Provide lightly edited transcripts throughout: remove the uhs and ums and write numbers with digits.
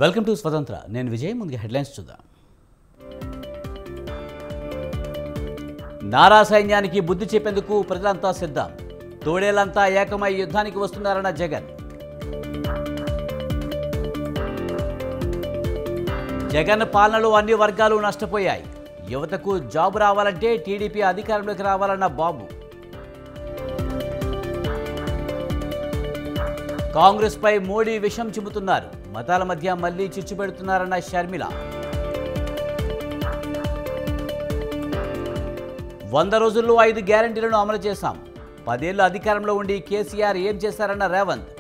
Welcome to స్వతంత్ర. నేను విజయ్. ముందుగా హెడ్లైన్స్ చూద్దాం. నారా సైన్యానికి బుద్ధి చెప్పేందుకు ప్రజలంతా సిద్ధం. తోడేళ్లంతా ఏకమై యుద్ధానికి వస్తున్నారన్న జగన్. జగన్ పాలనలో అన్ని వర్గాలు నష్టపోయాయి. యువతకు జాబ్ రావాలంటే టీడీపీ అధికారంలోకి రావాలన్న బాబు. కాంగ్రెస్ పై మోడీ విషం చిమ్ముతున్నారు. మతాల మధ్య మళ్లీ చిచ్చు పెడుతున్నారన్న షర్మిల. 100 రోజుల్లో 5 గ్యారంటీలను అమలు చేశాం. 10 ఏళ్లు అధికారంలో ఉండి కేసీఆర్ ఏం చేశారన్న రేవంత్.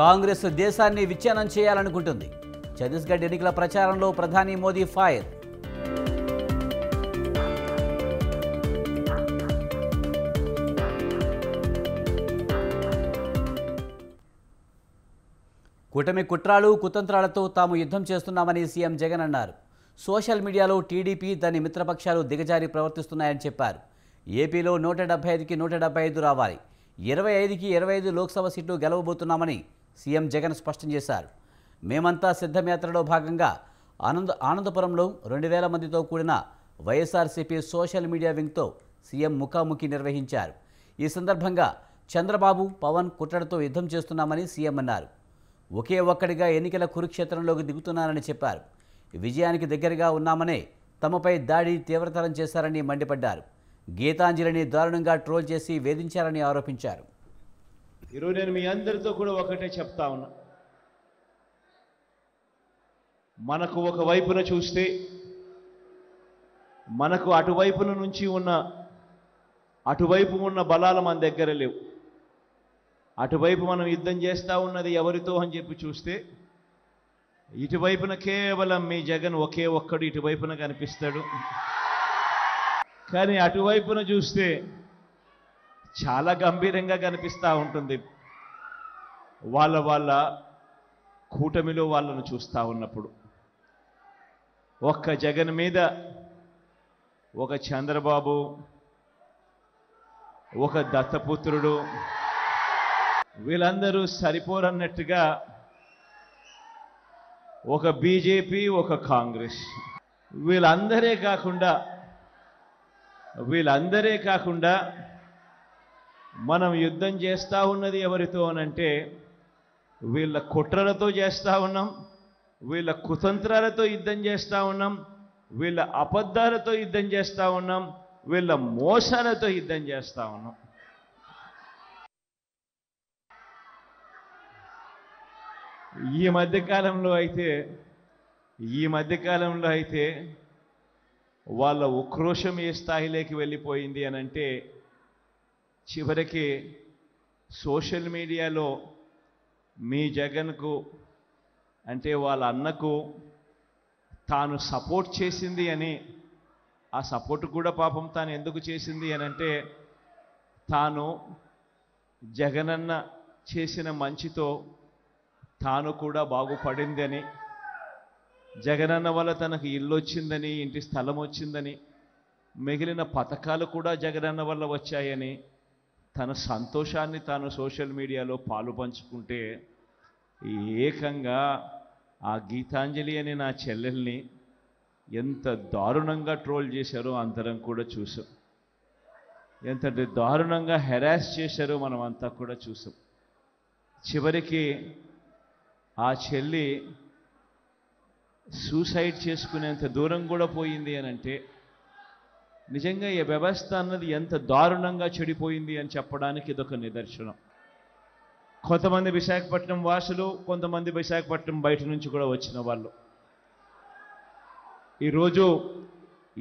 కాంగ్రెస్ దేశాన్ని విచ్ఛిన్నం చేయాలనుకుంటుంది. ఛత్తీస్గఢ్ ఎన్నికల ప్రచారంలో ప్రధాని మోదీ ఫైర్. కూటమి కుట్రాలు కుతంత్రాలతో తాము యుద్ధం చేస్తున్నామని సీఎం జగన్ అన్నారు. సోషల్ మీడియాలో టీడీపీ దాని మిత్రపక్షాలు దిగజారి ప్రవర్తిస్తున్నాయని చెప్పారు. ఏపీలో 175కి 175 రావాలి. 25కి 25 లోక్సభ సీట్లు గెలవబోతున్నామని సీఎం జగన్ స్పష్టం చేశారు. మేమంతా సిద్ధయాత్రలో భాగంగా ఆనందపురంలో 2000 మందితో కూడిన వైఎస్ఆర్సీపీ సోషల్ మీడియా వింగ్తో సీఎం ముఖాముఖి నిర్వహించారు. ఈ సందర్భంగా చంద్రబాబు, పవన్ కుట్రలతో యుద్ధం చేస్తున్నామని సీఎం అన్నారు. ఒకే ఒక్కడిగా ఎన్నికల కురుక్షేత్రంలోకి దిగుతున్నారని చెప్పారు. విజయానికి దగ్గరగా ఉన్నామనే తమపై దాడి తీవ్రతరం చేశారని మండిపడ్డారు. గీతాంజలిని దారుణంగా ట్రోల్ చేసి వేధించారని ఆరోపించారు. ఈరోజు నేను మీ అందరితో కూడా ఒకటే చెప్తా ఉన్నా. మనకు ఒక వైపున చూస్తే మనకు అటువైపు ఉన్న బలాలు మన దగ్గర లేవు. అటువైపు మనం యుద్ధం చేస్తూ ఉన్నది ఎవరితో అని చెప్పి చూస్తే ఇటువైపున కేవలం మీ జగన్ ఒకే ఒక్కడు ఇటువైపున కనిపిస్తాడు. కానీ అటువైపున చూస్తే చాలా గంభీరంగా కనిపిస్తూ ఉంటుంది. వాళ్ళ కూటమిలో వాళ్ళను చూస్తూ ఉన్నప్పుడు ఒక్క జగన్ మీద ఒక చంద్రబాబు, ఒక దత్తపుత్రుడు, వీళ్ళందరూ సరిపోరన్నట్టుగా ఒక బీజేపీ, ఒక కాంగ్రెస్, వీళ్ళందరే కాకుండా మనం యుద్ధం చేస్తూ ఉన్నది ఎవరితో అనంటే వీళ్ళ కుట్రలతో చేస్తూ ఉన్నాం, వీళ్ళ కుతంత్రాలతో యుద్ధం చేస్తూ ఉన్నాం, వీళ్ళ అబద్ధాలతో యుద్ధం చేస్తూ ఉన్నాం, వీళ్ళ మోసాలతో యుద్ధం చేస్తూ ఉన్నాం. ఈ మధ్యకాలంలో అయితే వాళ్ళ ఉక్రోషం ఏ స్థాయిలోకి వెళ్ళిపోయింది అనంటే చివరికి సోషల్ మీడియాలో మీ జగన్కు అంటే వాళ్ళ అన్నకు తాను సపోర్ట్ చేసింది అని, ఆ సపోర్ట్ కూడా పాపం తాను ఎందుకు చేసింది అనంటే తాను జగనన్న చేసిన మంచితో తాను కూడా బాగుపడిందని, జగనన్న వల్ల తనకు ఇల్లు వచ్చిందని, ఇంటి స్థలం వచ్చిందని, మిగిలిన పథకాలు కూడా జగనన్న వల్ల వచ్చాయని తన సంతోషాన్ని తాను సోషల్ మీడియాలో పాలు పంచుకుంటే ఏకంగా ఆ గీతాంజలి అని నా చెల్లెల్ని ఎంత దారుణంగా ట్రోల్ చేశారో అందరం కూడా చూసాం. ఎంత దారుణంగా హెరాస్ చేశారో మనం అంతా కూడా చూసాం. చివరికి ఆ చెల్లి సూసైడ్ చేసుకునేంత దూరం కూడా పోయింది అని అంటే నిజంగా ఈ వ్యవస్థ అన్నది ఎంత దారుణంగా చెడిపోయింది అని చెప్పడానికి ఇదొక నిదర్శనం. కొంతమంది విశాఖపట్నం వాసులు, కొంతమంది విశాఖపట్నం బయట నుంచి కూడా వచ్చిన వాళ్ళు ఈరోజు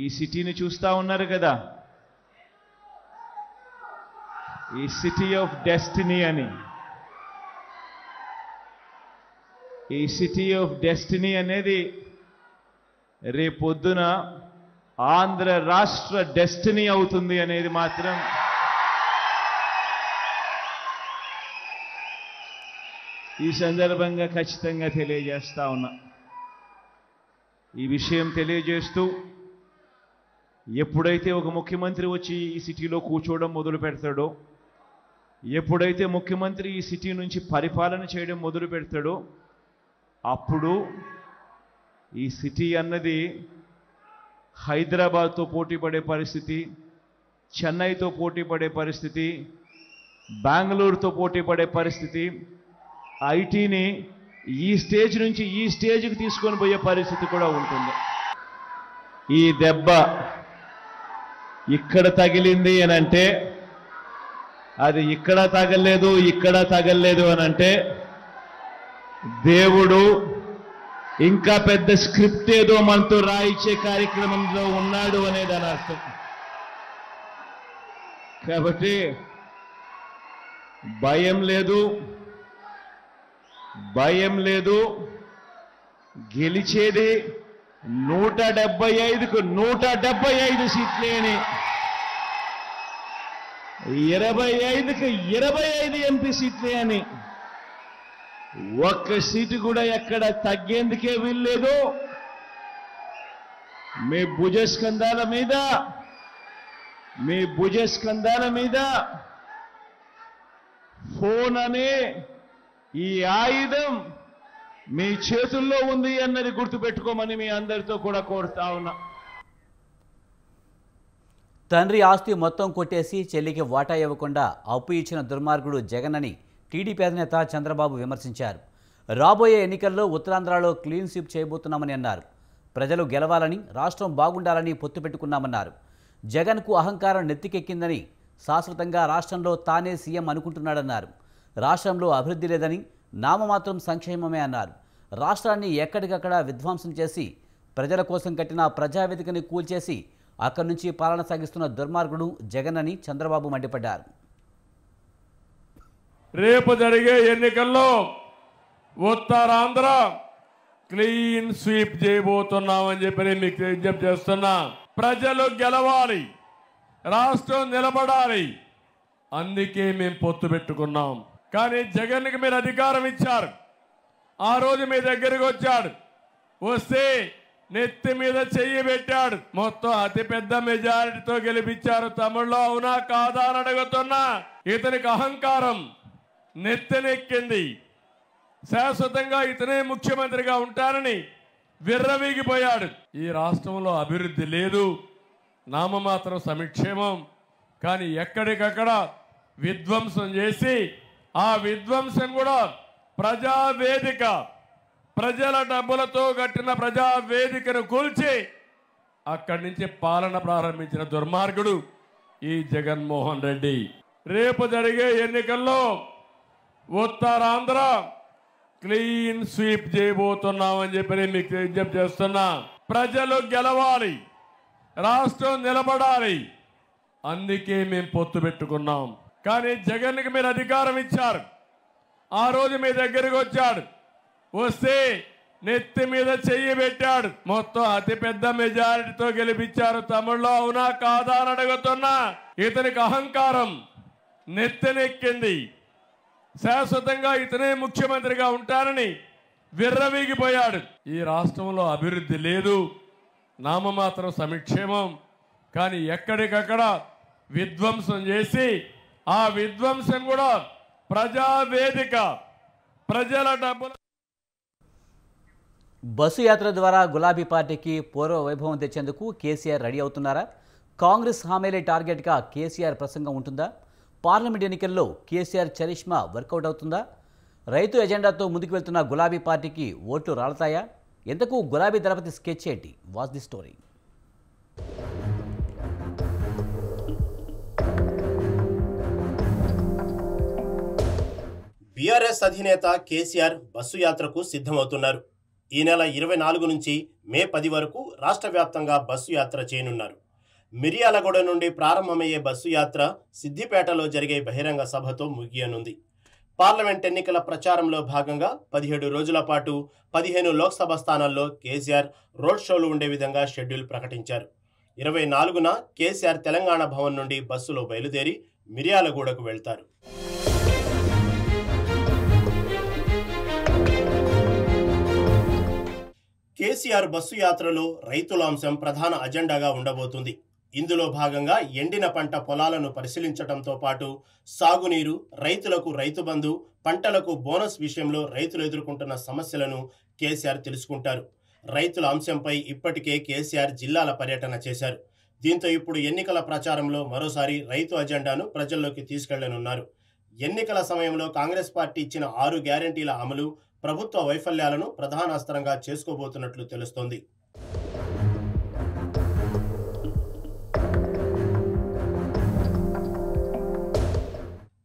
ఈ సిటీని చూస్తూ ఉన్నారు కదా, ఈ సిటీ ఆఫ్ డెస్టినీ అని. ఈ సిటీ ఆఫ్ డెస్టినీ అనేది రేపొద్దున ఆంధ్ర రాష్ట్ర డెస్టినీ అవుతుంది అనేది మాత్రం ఈ సందర్భంగా ఖచ్చితంగా తెలియజేస్తా ఉన్నా. ఈ విషయం తెలియజేస్తూ ఎప్పుడైతే ఒక ముఖ్యమంత్రి వచ్చి ఈ సిటీలో కూర్చోవడం మొదలు పెడతాడో ఎప్పుడైతే ముఖ్యమంత్రి ఈ సిటీ నుంచి పరిపాలన చేయడం మొదలు పెడతాడో అప్పుడు ఈ సిటీ అన్నది హైదరాబాద్తో పోటీ పడే పరిస్థితి, చెన్నైతో పోటీ పడే పరిస్థితి, బెంగళూరుతో పోటీ పడే పరిస్థితి, ఐటీని ఈ స్టేజ్ నుంచి ఈ స్టేజ్కి తీసుకొని పోయే పరిస్థితి కూడా ఉంటుంది. ఈ దెబ్బ ఇక్కడ తగిలింది అని అంటే, అది ఇక్కడ తగలేదు ఇక్కడ తగలేదు అని అంటే దేవుడు ఇంకా పెద్ద స్క్రిప్ట్ ఏదో మనతో రాయించే కార్యక్రమంలో ఉన్నాడు అనేది అని అర్థం. కాబట్టి భయం లేదు, భయం లేదు. గెలిచేది 175కు 175 సీట్లే అని, 25కి 25 ఎంపీ సీట్లే అని, ఒక్క సీటు కూడా ఎక్కడ తగ్గేందుకే వీల్లేదు. మీ భుజస్కంధాల మీద ఫోన్ అనే ఈ ఆయుధం మీ చేతుల్లో ఉంది అన్నది గుర్తుపెట్టుకోమని మీ అందరితో కూడా కోరుతా ఉన్నా. తండ్రి ఆస్తి మొత్తం కొట్టేసి చెల్లికి వాటా ఇవ్వకుండా అప్పు ఇచ్చిన దుర్మార్గుడు జగన్ అని టీడీపీ అధినేత చంద్రబాబు విమర్శించారు. రాబోయే ఎన్నికల్లో ఉత్తరాంధ్రలో క్లీన్ స్వీప్ చేయబోతున్నామని అన్నారు. ప్రజలు గెలవాలని, రాష్ట్రం బాగుండాలని పొత్తు పెట్టుకున్నామన్నారు. జగన్కు అహంకారం నెత్తికెక్కిందని, శాశ్వతంగా రాష్ట్రంలో తానే సీఎం అనుకుంటున్నాడన్నారు. రాష్ట్రంలో అభివృద్ధి లేదని, నామమాత్రం సంక్షేమమే అన్నారు. రాష్ట్రాన్ని ఎక్కడికక్కడ విధ్వంసం చేసి ప్రజల కోసం కట్టిన ప్రజావేదికని కూల్చేసి అక్కడి నుంచి పాలన సాగిస్తున్న దుర్మార్గుడు జగన్ అని చంద్రబాబు మండిపడ్డారు. రేపు జరిగే ఎన్నికల్లో ఉత్తరాంధ్ర క్లీన్ స్వీప్ చేయబోతున్నామని చెప్పి మీకు విజ్ఞప్తి చేస్తున్నా. ప్రజలు గెలవాలి, రాష్ట్రం నిలబడాలి, అందుకే మేము పొత్తు పెట్టుకున్నాం. కానీ జగన్కి మీరు అధికారం ఇచ్చారు. ఆ రోజు మీ దగ్గరికి వచ్చాడు, వస్తే నెత్తి మీద చెయ్యి పెట్టాడు. మొత్తం అతిపెద్ద మెజారిటీతో గెలిపించారు. తమిళ్లో అవునా కాదా అని అడుగుతున్నా. ఇతనికి అహంకారం నెత్తెనెక్కింది. శాశ్వతంగా ఇతనే ముఖ్యమంత్రిగా ఉంటారని విర్రవీగిపోయాడు. ఈ రాష్ట్రంలో అభివృద్ధి లేదు, నామమాత్రం సంక్షేమం. కానీ ఎక్కడికక్కడ విధ్వంసం చేసి ఆ విధ్వంసం కూడా ప్రజావేదిక, ప్రజల డబ్బులతో కట్టిన ప్రజావేదికను కూల్చి అక్కడి నుంచి పాలన ప్రారంభించిన దుర్మార్గుడు ఈ జగన్మోహన్ రెడ్డి. రేపు జరిగే ఎన్నికల్లో ఉత్తరాంధ్ర క్లీన్ స్వీప్ చేయబోతున్నామని చెప్పి మీకు విజ్ఞప్తి చేస్తున్నా. ప్రజలు గెలవాలి, రాష్ట్రం నిలబడాలి, అందుకే మేము పొత్తు పెట్టుకున్నాం. కానీ జగన్కి మీరు అధికారం ఇచ్చారు. ఆ రోజు మీ దగ్గరికి వచ్చాడు, వస్తే నెత్తి మీద చెయ్యి పెట్టాడు. మొత్తం అతిపెద్ద మెజారిటీతో గెలిపించారు. తమిళ్లో అవునా కాదా అని అడుగుతున్నా. ఇతనికి అహంకారం నెత్తెనెక్కింది. శాశ్వతంగా ఇతనే ముఖ్యమంత్రిగా ఉంటారని విర్రవీగిపోయాడు. ఈ రాష్ట్రంలో అభివృద్ధి లేదు, నామమాత్రం సంక్షేమం. కానీ ఎక్కడికక్కడ విధ్వంసం చేసి ఆ విధ్వంసం కూడా ప్రజావేదిక, ప్రజల డబ్బులు. బస్సు యాత్ర ద్వారా గులాబీ పార్టీకి పూర్వ వైభవం తెచ్చేందుకు కేసీఆర్ రెడీ అవుతున్నారా? కాంగ్రెస్ హామీలే టార్గెట్గా కేసీఆర్ ప్రసంగం ఉంటుందా? పార్లమెంట్ ఎన్నికల్లో కేసీఆర్ చరిష్మా వర్కౌట్ అవుతుందా? రైతు ఎజెండాతో ముందుకు వెళ్తున్న గులాబీ పార్టీకి ఓట్లు రాలతాయా? ఎంతకు గులాబీ దళపతి స్కెచ్ ఏంటి? Watch the story. బీఆర్ఎస్ అధినేత కేసీఆర్ బస్సు యాత్రకు సిద్ధమవుతున్నారు. ఈ నెల 24 నుంచి మే 10 వరకు రాష్ట్ర వ్యాప్తంగా బస్సు యాత్ర చేయనున్నారు. మిర్యాలగూడ నుండి ప్రారంభమయ్యే బస్సు యాత్ర సిద్దిపేటలో జరిగే బహిరంగ సభతో ముగియనుంది. పార్లమెంట్ ఎన్నికల ప్రచారంలో భాగంగా 17 రోజుల పాటు 15 లోక్సభ స్థానాల్లో కేసీఆర్ రోడ్ షోలు ఉండే విధంగా షెడ్యూల్ ప్రకటించారు. 24న కేసీఆర్ తెలంగాణ భవన్ నుండి బస్సులో బయలుదేరి మిర్యాలగూడకు వెళ్తారు. కేసీఆర్ బస్సు యాత్రలో రైతుల అంశం ప్రధాన అజెండాగా ఉండబోతుంది. ఇందులో భాగంగా ఎండిన పంట పొలాలను పరిశీలించడంతో పాటు సాగునీరు, రైతులకు రైతు బంధు, పంటలకు బోనస్ విషయంలో రైతులు ఎదుర్కొంటున్న సమస్యలను కేసీఆర్ తెలుసుకుంటారు. రైతుల అంశంపై ఇప్పటికే కేసీఆర్ జిల్లాల పర్యటన చేశారు. దీంతో ఇప్పుడు ఎన్నికల ప్రచారంలో మరోసారి రైతు అజెండాను ప్రజల్లోకి తీసుకెళ్లనున్నారు. ఎన్నికల సమయంలో కాంగ్రెస్ పార్టీ ఇచ్చిన 6 గ్యారెంటీల అమలు, ప్రభుత్వ వైఫల్యాలను ప్రధాన అస్త్రంగా చేసుకోబోతున్నట్లు తెలుస్తోంది.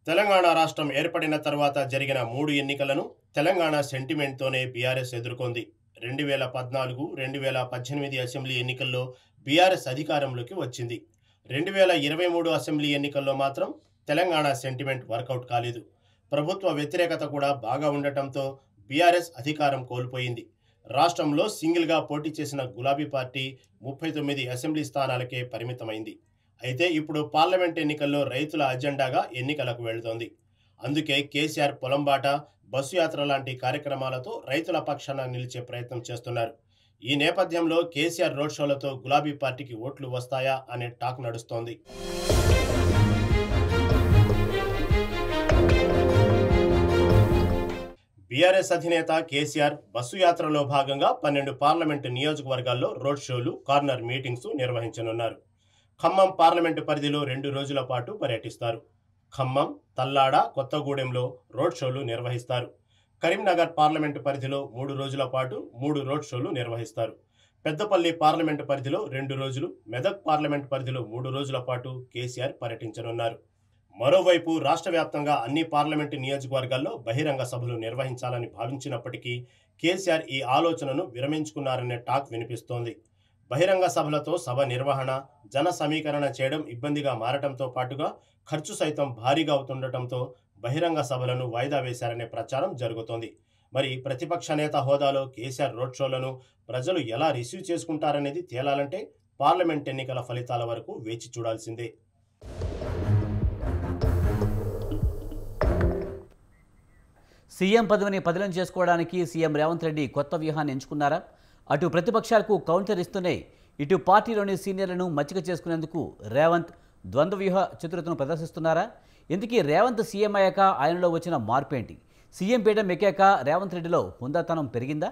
తెలంగాణ రాష్ట్రం ఏర్పడిన తర్వాత జరిగిన 3 ఎన్నికలను తెలంగాణ సెంటిమెంట్తోనే బీఆర్ఎస్ ఎదుర్కొంది. 2014, 2018 అసెంబ్లీ ఎన్నికల్లో బీఆర్ఎస్ అధికారంలోకి వచ్చింది. 2023 అసెంబ్లీ ఎన్నికల్లో మాత్రం తెలంగాణ సెంటిమెంట్ వర్కౌట్ కాలేదు. ప్రభుత్వ వ్యతిరేకత కూడా బాగా ఉండటంతో బీఆర్ఎస్ అధికారం కోల్పోయింది. రాష్ట్రంలో సింగిల్గా పోటీ చేసిన గులాబీ పార్టీ 39 అసెంబ్లీ స్థానాలకే పరిమితమైంది. అయితే ఇప్పుడు పార్లమెంట్ ఎన్నికల్లో రైతుల అజెండాగా ఎన్నికలకు వెళుతోంది. అందుకే కేసీఆర్ పొలంబాట, బస్సు యాత్ర లాంటి కార్యక్రమాలతో రైతుల పక్షాన నిలిచే ప్రయత్నం చేస్తున్నారు. ఈ నేపథ్యంలో కేసీఆర్ రోడ్ షోలతో గులాబీ పార్టీకి ఓట్లు వస్తాయా అనే టాక్ నడుస్తోంది. బీఆర్ఎస్ అధినేత కేసీఆర్ బస్సు యాత్రలో భాగంగా 12 పార్లమెంటు నియోజకవర్గాల్లో రోడ్ షోలు, కార్నర్ మీటింగ్స్ నిర్వహించనున్నారు. ఖమ్మం పార్లమెంటు పరిధిలో 2 రోజుల పాటు పర్యటిస్తారు. ఖమ్మం, తల్లాడ, కొత్తగూడెంలో రోడ్ షోలు నిర్వహిస్తారు. కరీంనగర్ పార్లమెంటు పరిధిలో 3 రోజుల పాటు 3 రోడ్ షోలు నిర్వహిస్తారు. పెద్దపల్లి పార్లమెంటు పరిధిలో 2 రోజులు, మెదక్ పార్లమెంటు పరిధిలో 3 రోజుల పాటు కేసీఆర్ పర్యటించనున్నారు. మరోవైపు రాష్ట్ర వ్యాప్తంగా అన్ని పార్లమెంటు నియోజకవర్గాల్లో బహిరంగ సభలు నిర్వహించాలని భావించినప్పటికీ కేసీఆర్ ఈ ఆలోచనను విరమించుకున్నారనే టాక్ వినిపిస్తోంది. బహిరంగ సభలతో సభ నిర్వహణ, జన సమీకరణ చేయడం ఇబ్బందిగా మారటంతో పాటుగా ఖర్చు సైతం భారీగా అవుతుండటంతో బహిరంగ సభలను వాయిదా వేశారనే ప్రచారం జరుగుతోంది. మరి ప్రతిపక్ష నేత హోదాలో కేసీఆర్ రోడ్ షోలను ప్రజలు ఎలా రిసీవ్ చేసుకుంటారనేది తేలాలంటే పార్లమెంట్ ఎన్నికల ఫలితాల వరకు వేచి చూడాల్సిందే. సీఎం పదవిని పదిలం చేసుకోవడానికి సీఎం రేవంత్ రెడ్డి కొత్త వ్యూహాన్ని ఎంచుకున్నారా? అటు ప్రతిపక్షాలకు కౌంటర్ ఇస్తూనే ఇటు పార్టీలోని సీనియర్లను మచ్చిక చేసుకునేందుకు రేవంత్ ద్వంద్వ వ్యూహ చతురతను ప్రదర్శిస్తున్నారా? ఇందుకీ రేవంత్ సీఎం అయ్యాక ఆయనలో వచ్చిన మార్పేంటి? సీఎం పీఠం ఎక్కాక రేవంత్ రెడ్డిలో హుందాతనం పెరిగిందా?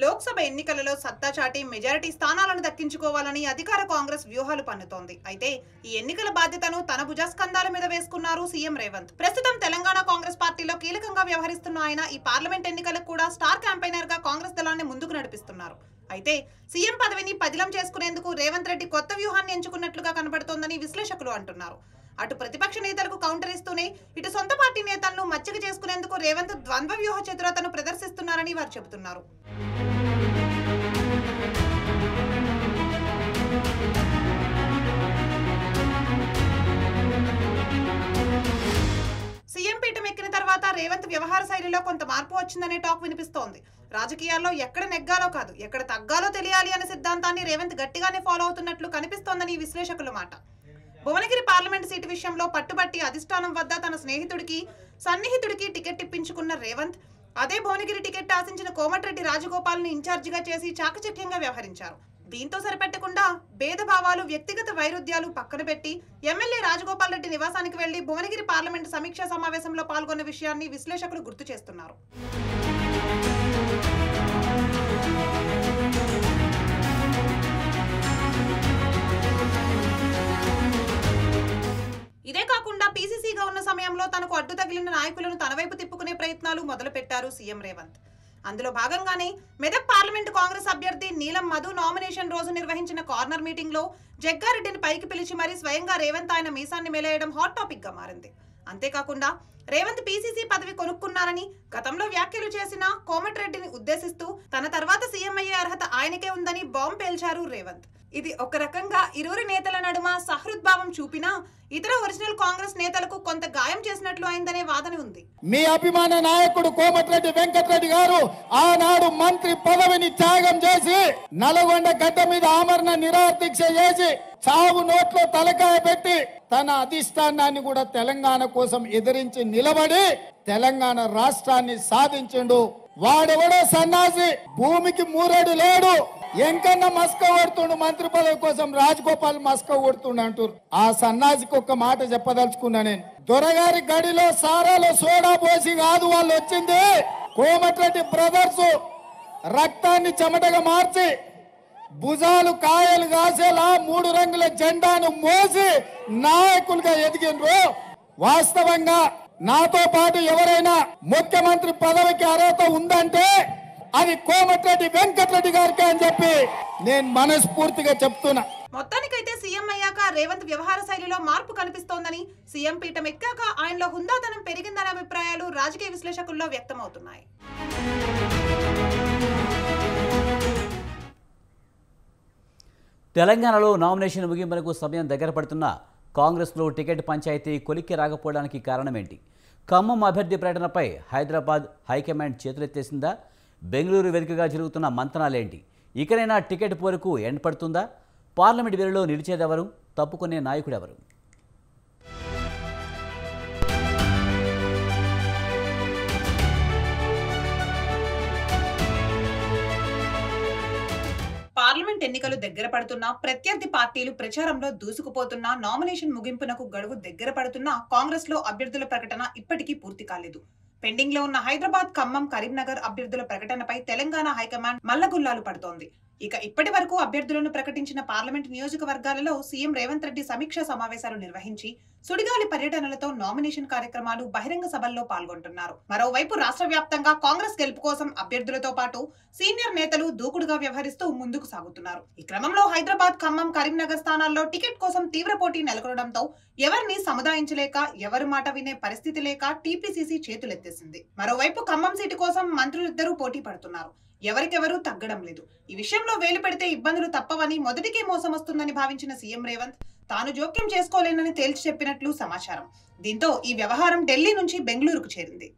లోక్సభ ఎన్నికలలో సత్తా చాటి మెజారిటీ స్థానాలను దక్కించుకోవాలని అధికార కాంగ్రెస్ వ్యూహాలు పన్నుతోంది. అయితే ఈ ఎన్నికల బాధ్యతను తన భుజస్కంధాల మీద వేసుకున్నారు సీఎం రేవంత్. ప్రస్తుతం తెలంగాణ కాంగ్రెస్ పార్టీలో కీలకంగా వ్యవహరిస్తున్న ఆయన ఈ పార్లమెంట్ ఎన్నికలకు కూడా స్టార్ క్యాంపెయినర్ గా కాంగ్రెస్ దళాన్ని ముందుకు నడిపిస్తున్నారు. అయితే సీఎం పదవిని పదిలం చేసుకునేందుకు రేవంత్ రెడ్డి కొత్త వ్యూహాన్ని ఎంచుకున్నట్లుగా కనబడుతోందని విశ్లేషకులు అంటున్నారు. అటు ప్రతిపక్ష నేతలకు కౌంటర్ ఇస్తూనే ఇటు సొంత పార్టీ నేతలను మచ్చిక చేసుకునేందుకు రేవంత్ ద్వంద్వ వ్యూహ చతురతను ప్రదర్శిస్తున్నారని వారు చెబుతున్నారు. సీఎం పీఠం ఎక్కిన తర్వాత రేవంత్ వ్యవహార శైలిలో కొంత మార్పు వచ్చిందనే టాక్ వినిపిస్తోంది. రాజకీయాల్లో ఎక్కడ నెగ్గాలో కాదు, ఎక్కడ తగ్గాలో తెలియాలి అనే సిద్ధాంతాన్ని రేవంత్ గట్టిగానే ఫాలో అవుతున్నట్లు కనిపిస్తోందని విశ్లేషకుల మాట. భువనగిరి పార్లమెంట్ సీటు విషయంలో పట్టుబట్టి అధిష్టానం వద్ద తన సన్నిహితుడికి టికెట్ ఇప్పించుకున్న రేవంత్ అదే భువనగిరి టికెట్ ఆశించిన కోమటిరెడ్డి రాజగోపాల్ని ఇన్ఛార్జిగా చేసి చాకచక్యంగా వ్యవహరించారు. దీంతో సరిపెట్టకుండా భేదభావాలు, వ్యక్తిగత వైరుధ్యాలు పక్కన పెట్టి ఎమ్మెల్యే రాజగోపాల్ రెడ్డి నివాసానికి వెళ్లి భువనగిరి పార్లమెంటు సమీక్షా సమావేశంలో పాల్గొన్న విషయాన్ని విశ్లేషకులు గుర్తు చేస్తున్నారు. ఇదే కాకుండా పీసీసీగా ఉన్న సమయంలో తనకు అడ్డు తగిలిన నాయకులను తన వైపు తిప్పుకునే ప్రయత్నాలు మొదలుపెట్టారు సీఎం రేవంత్. అందులో భాగంగానే మెదక్ పార్లమెంటు కాంగ్రెస్ అభ్యర్థి నీలం మధు నామినేషన్ రోజు నిర్వహించిన కార్నర్ మీటింగ్ లో జగ్గారెడ్డిని పైకి పిలిచి మరీ స్వయంగా రేవంత్ ఆయన మీసాన్ని మెలేయడం హాట్ టాపిక్ గా మారింది. అంతేకాకుండా రేవంత్ పీసీసీ పదవి కొనుక్కున్నారని గతంలో వ్యాఖ్యలు చేసిన కోమటిరెడ్డిని ఉద్దేశిస్తూ తన తర్వాత సీఎం అయ్యే అర్హత ఆయనకే ఉందని బాంబు పేల్చారు రేవంత్. ఇది ఒక రకంగా ఇరువురి నేతల నడుమ సహృద్భావం చూపినా ఇతర ఒరిజినల్ కాంగ్రెస్ నేతలకు కొంత గాయం చేసినట్లు అయిందనే వాదన ఉంది. మీ అభిమాన నాయకుడు కోమటిరెడ్డి వెంకటరెడ్డి గారు ఆనాడు మంత్రి పదవిని త్యాగం చేసి నల్గొండ గడ్డ మీద ఆమరణ నిరాదీక్ష చేసి చావు నోట్లో తలకాయ పెట్టి తన అధిష్టానాన్ని కూడా తెలంగాణ కోసం ఎదిరించి నిలబడి తెలంగాణ రాష్ట్రాన్ని సాధించిండు. వాడెవడో సన్నాసి, భూమికి మూరేడు లేడు, ఎంకన్నా మస్క కొడుతుండు, మంత్రి పదవి కోసం రాజగోపాల్ మస్క కొడుతుండు అంటారు. ఆ సన్నాసికి ఒక్క మాట చెప్పదలుచుకున్నా నేను. దొరగారి గడిలో సారాలో సోడా పోసి కాదు వాళ్ళు వచ్చింది. కోమటిరెడ్డి బ్రదర్స్ రక్తాన్ని చెమటగా మార్చి భుజాలు కాయలు కాసేలా 3 రంగుల జెండాను మోసి నాయకులుగా ఎదిగినరు. వాస్తవంగా నాతో పాటు ఎవరైనా ముఖ్యమంత్రి పదవికి అర్హత ఉందంటే అది కోమటిరెడ్డి వెంకటరెడ్డి గారికి అని చెప్పి నేను మనస్ఫూర్తిగా చెప్తున్నా. మొత్తానికైతే సీఎం అయ్యాక రేవంత్ వ్యవహార శైలిలో మార్పు కనిపిస్తోందని, సీఎం పీఠం ఎక్కాక ఆయనలో హుందాతనం పెరిగిందనే అభిప్రాయాలు రాజకీయ విశ్లేషకుల్లో వ్యక్తమవుతున్నాయి. తెలంగాణలో నామినేషన్ ముగింపునకు సమయం దగ్గర పడుతున్న కాంగ్రెస్లో టికెట్ పంచాయతీ కొలిక్కి రాకపోవడానికి కారణమేంటి? ఖమ్మం అభ్యర్థి ప్రకటనపై హైదరాబాద్ హైకమాండ్ చేతులెత్తేసిందా? బెంగళూరు వేదికగా జరుగుతున్న మంతనాలేంటి? ఇకనైనా టికెట్ పోరుకు ఎండ్ పడుతుందా? పార్లమెంట్ వేరులో నిలిచేదెవరు? తప్పుకునే నాయకుడెవరు? పార్లమెంట్ ఎన్నికలు దగ్గర పడుతున్నా, ప్రత్యర్థి పార్టీలు ప్రచారంలో దూసుకుపోతున్నా, నామినేషన్ ముగింపునకు గడువు దగ్గర పడుతున్నా కాంగ్రెస్ లో అభ్యర్థుల ప్రకటన ఇప్పటికీ పూర్తి కాలేదు. పెండింగ్ లో ఉన్న హైదరాబాద్, ఖమ్మం, కరీంనగర్ అభ్యర్థుల ప్రకటనపై తెలంగాణ హైకమాండ్ మల్లగుల్లాలు పడుతోంది. ఇక ఇప్పటి వరకు అభ్యర్థులను ప్రకటించిన పార్లమెంట్ నియోజకవర్గాలలో సీఎం రేవంత్ రెడ్డి సమీక్షా సమావేశాలు నిర్వహించి సుడిగాలి పర్యటనలతో నామినేషన్ కార్యక్రమాలు, బహిరంగ సభల్లో పాల్గొంటున్నారు. మరోవైపు రాష్ట్ర వ్యాప్తంగా కాంగ్రెస్ గెలుపు కోసం అభ్యర్థులతో పాటు సీనియర్ నేతలు దూకుడుగా వ్యవహరిస్తూ ముందుకు సాగుతున్నారు. ఈ క్రమంలో హైదరాబాద్, ఖమ్మం, కరీంనగర్ స్థానాల్లో టికెట్ కోసం తీవ్ర పోటీ నెలకొనడంతో ఎవరిని సముదాయించలేక, ఎవరి మాట వినే పరిస్థితి లేక టీపీసీసీ చేతులెత్తేసింది. మరోవైపు ఖమ్మం సీటు కోసం మంత్రులిద్దరూ పోటీ పడుతున్నారు. ఎవరికెవరూ తగ్గడం లేదు. ఈ విషయంలో వేలు పెడితే ఇబ్బందులు తప్పవని, మొదటికే మోసం వస్తుందని భావించిన సీఎం రేవంత్ తాను జోక్యం చేసుకోలేనని తేల్చి చెప్పినట్లు సమాచారం. దీంతో ఈ వ్యవహారం ఢిల్లీ నుంచి బెంగళూరుకు చేరింది.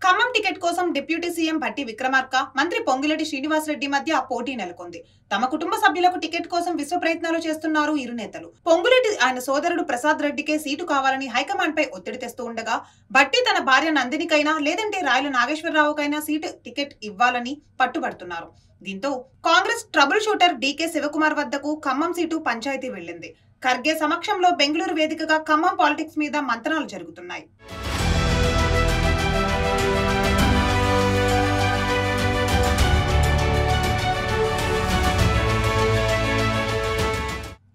ఖమ్మం టికెట్ కోసం డిప్యూటీ సీఎం భట్టి విక్రమార్క, మంత్రి పొంగులేటి శ్రీనివాసరెడ్డి మధ్య పోటీ నెలకొంది. తమ కుటుంబ సభ్యులకు టికెట్ కోసం విశ్వ ప్రయత్నాలు చేస్తున్నారు ఇరు నేతలు. పొంగులేటి ఆయన సోదరుడు ప్రసాద్ రెడ్డికే సీటు కావాలని హైకమాండ్ పై ఒత్తిడి తెస్తూ ఉండగా, భట్టి తన భార్య నందినికైనా లేదంటే రాయల నాగేశ్వరరావుకైనా సీటు టికెట్ ఇవ్వాలని పట్టుబడుతున్నారు. దీంతో Congress trouble shooter DK Shivakumar వద్దకు ఖమ్మం సీటు పంచాయతీ వెళ్లింది. ఖర్గే సమక్షంలో బెంగళూరు వేదికగా ఖమ్మం పాలిటిక్స్ మీద మంతనాలు జరుగుతున్నాయి.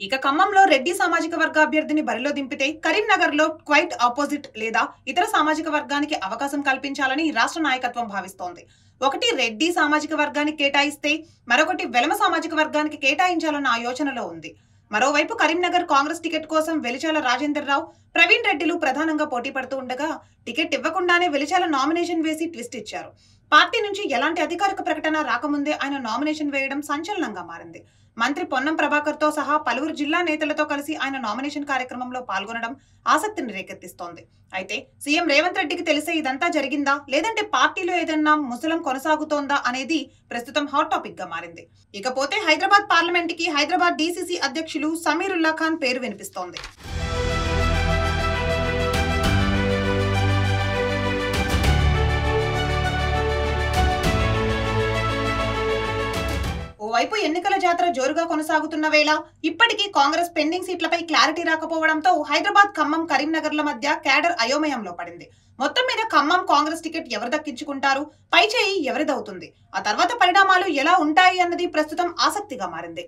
ఇక ఖమ్మంలో రెడ్డి సామాజిక వర్గ అభ్యర్థిని బరిలో దింపితే కరీంనగర్ లో క్వైట్ ఆపోజిట్ లేదా ఇతర సామాజిక వర్గానికి అవకాశం కల్పించాలని రాష్ట్ర నాయకత్వం భావిస్తోంది. ఒకటి రెడ్డి సామాజిక వర్గానికి కేటాయిస్తే మరొకటి వెలమ సామాజిక వర్గానికి కేటాయించాలన్న ఆలోచనలో ఉంది. మరోవైపు కరీంనగర్ కాంగ్రెస్ టికెట్ కోసం వెలిచాల రాజేందర్ రావు, ప్రవీణ్ రెడ్డిలు ప్రధానంగా పోటీ పడుతూ ఉండగా టికెట్ ఇవ్వకుండానే వెలిచాల నామినేషన్ వేసి ట్విస్ట్ ఇచ్చారు. పార్టీ నుంచి ఎలాంటి అధికారిక ప్రకటన రాకముందే ఆయన నామినేషన్ వేయడం సంచలనంగా మారింది. మంత్రి పొన్నం ప్రభాకర్ తో సహా పలువురు జిల్లా నేతలతో కలిసి ఆయన నామినేషన్ కార్యక్రమంలో పాల్గొనడం ఆసక్తిని రేకెత్తిస్తోంది. అయితే సీఎం రేవంత్ రెడ్డికి తెలిసే ఇదంతా జరిగిందా, లేదంటే పార్టీలో ఏదన్నా ముసలం కొనసాగుతోందా అనేది ప్రస్తుతం హాట్ టాపిక్ గా మారింది. ఇకపోతే హైదరాబాద్ పార్లమెంట్ కి హైదరాబాద్ డీసీసీ అధ్యక్షులు సమీరుల్లా ఖాన్ పేరు వినిపిస్తోంది. ఓవైపు ఎన్నికల జాతర జోరుగా కొనసాగుతున్న వేళ ఇప్పటికీ కాంగ్రెస్ పెండింగ్ సీట్లపై క్లారిటీ రాకపోవడంతో హైదరాబాద్, ఖమ్మం, కరీంనగర్ల మధ్య క్యాడర్ అయోమయంలో పడింది. మొత్తం మీద ఖమ్మం కాంగ్రెస్ టికెట్ ఎవరు దక్కించుకుంటారు, పైచేయి ఎవరిదవుతుంది, ఆ తర్వాత పరిణామాలు ఎలా ఉంటాయి అన్నది ప్రస్తుతం ఆసక్తిగా మారింది.